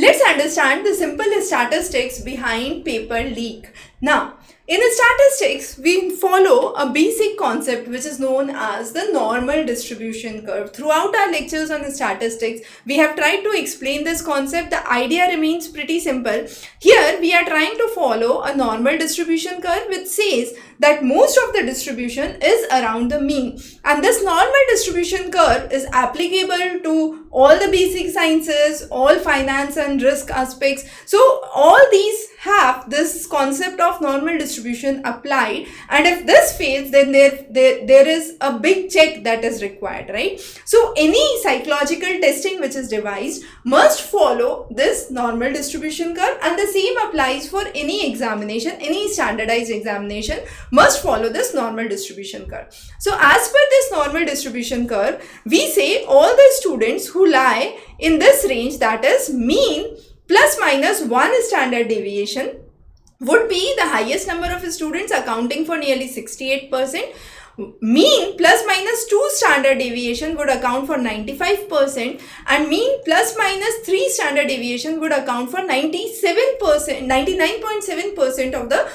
Let's understand the simple statistics behind paper leak. Now, in statistics, we follow a basic concept which is known as the normal distribution curve. Throughout our lectures on statistics, we have tried to explain this concept. The idea remains pretty simple. Here, we are trying to follow a normal distribution curve which says that most of the distribution is around the mean. And this normal distribution curve is applicable to all the basic sciences, all finance and risk aspects. So all these have this concept of normal distribution applied, and if this fails, then there is a big check that is required, right? So any psychological testing which is devised must follow this normal distribution curve, and the same applies for any examination. Any standardized examination must follow this normal distribution curve. So as per this normal distribution curve, we say all the students who lie in this range, that is mean plus minus 1 standard deviation, would be the highest number of students, accounting for nearly 68%. Mean plus minus 2 standard deviation would account for 95%, and mean plus minus 3 standard deviation would account for 99.7% of the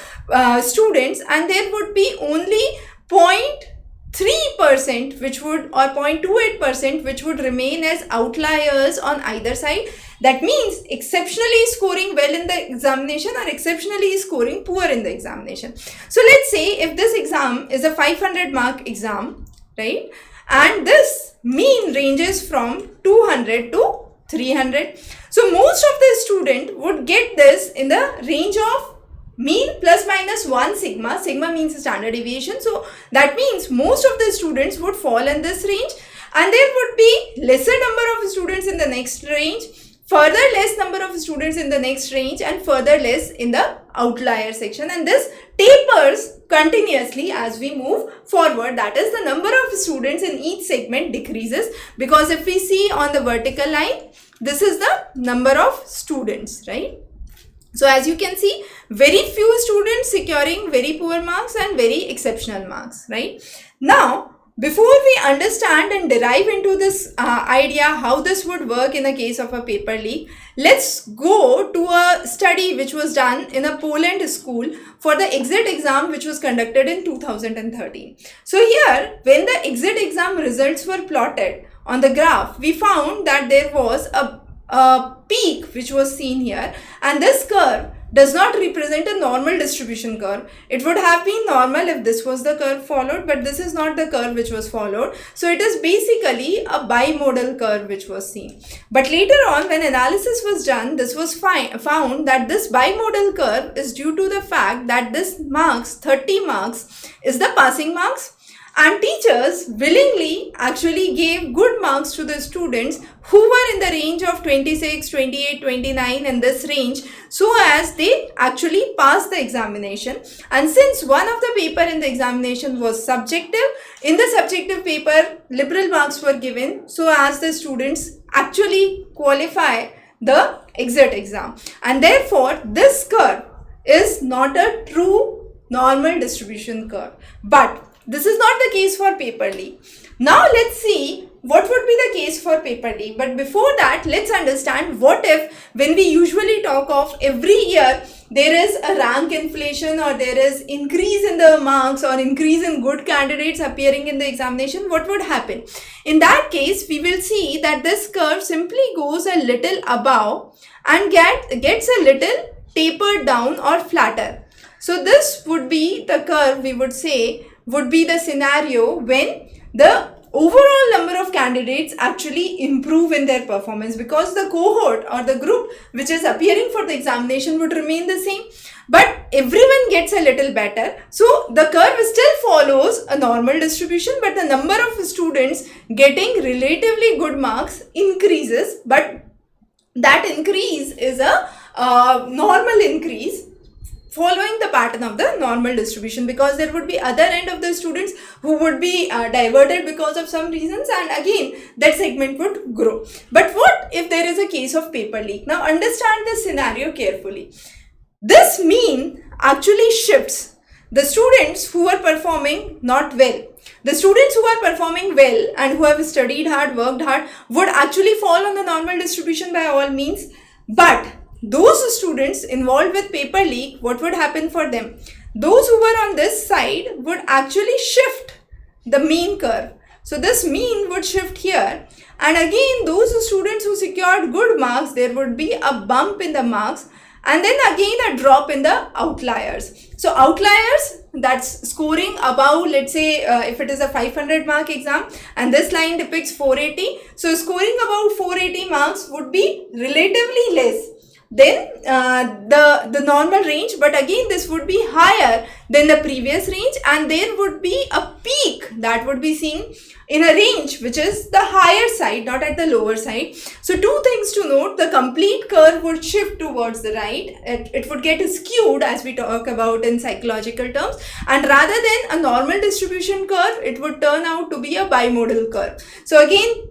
students, and there would be only 0.3% which would, or 0.28% which would remain as outliers on either side. That means exceptionally scoring well in the examination or exceptionally scoring poor in the examination. So let's say if this exam is a 500 mark exam, right, and this mean ranges from 200 to 300. So most of the student would get this in the range of mean plus minus 1 sigma. Sigma means standard deviation. So that means most of the students would fall in this range, and there would be lesser number of students in the next range, further less number of students in the next range, and further less in the outlier section, and this tapers continuously as we move forward. That is, the number of students in each segment decreases, because if we see on the vertical line, this is the number of students, right? So as you can see, very few students securing very poor marks and very exceptional marks, right? Now, before we understand and derive into this idea how this would work in the case of a paper leak, let's go to a study which was done in a Poland school for the exit exam which was conducted in 2013. So here, when the exit exam results were plotted on the graph, we found that there was a peak which was seen here, and this curve does not represent a normal distribution curve. It would have been normal if this was the curve followed, but this is not the curve which was followed. So it is basically a bimodal curve which was seen. But later on, when analysis was done, this was found that this bimodal curve is due to the fact that this marks, 30 marks, is the passing marks, and teachers willingly actually gave good marks to the students who were in the range of 26, 28, 29 in this range, so as they actually passed the examination. And since one of the paper in the examination was subjective, in the subjective paper liberal marks were given so as the students actually qualify the exit exam. And therefore, this curve is not a true normal distribution curve. But this is not the case for paper leak. Now let's see what would be the case for paper leak. But before that, let's understand what if, when we usually talk of every year there is a rank inflation or there is increase in the marks or increase in good candidates appearing in the examination, what would happen? In that case, we will see that this curve simply goes a little above and gets a little tapered down or flatter. So this would be the curve, we would say, would be the scenario when the overall number of candidates actually improve in their performance, because the cohort or the group which is appearing for the examination would remain the same, but everyone gets a little better. So the curve still follows a normal distribution, but the number of students getting relatively good marks increases, but that increase is a normal increase following the pattern of the normal distribution, because there would be other end of the students who would be diverted because of some reasons, and again that segment would grow. But what if there is a case of paper leak? Now understand this scenario carefully. This mean actually shifts the students who are performing not well. The students who are performing well and who have studied hard, worked hard, would actually fall on the normal distribution by all means. But those students involved with paper leak, what would happen for them? Those who were on this side would actually shift the mean curve. So this mean would shift here, and again those students who secured good marks, there would be a bump in the marks, and then again a drop in the outliers. So outliers, that's scoring above, let's say if it is a 500 mark exam and this line depicts 480, so scoring above 480 marks would be relatively less than the normal range, but again this would be higher than the previous range, and there would be a peak that would be seen in a range which is the higher side, not at the lower side. So two things to note: the complete curve would shift towards the right, it would get skewed as we talk about in psychological terms, and rather than a normal distribution curve, it would turn out to be a bimodal curve. So again,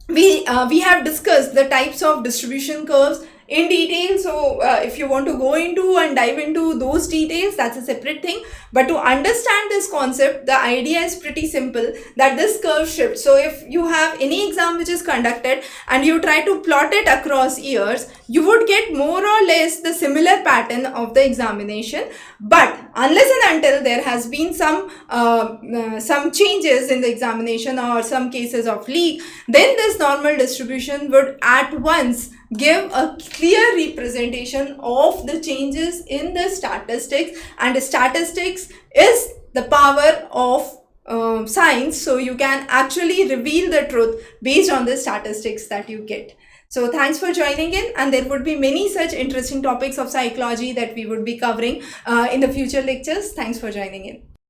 we have discussed the types of distribution curves in detail, so if you want to go into and dive into those details, that's a separate thing. But to understand this concept, the idea is pretty simple, that this curve shifts. So if you have any exam which is conducted and you try to plot it across years, you would get more or less the similar pattern of the examination. But unless and until there has been some changes in the examination or some cases of leak, then this normal distribution would at once give a clear representation of the changes in the statistics, and statistics is the power of science, so you can actually reveal the truth based on the statistics that you get. So thanks for joining in, and there would be many such interesting topics of psychology that we would be covering in the future lectures. Thanks for joining in.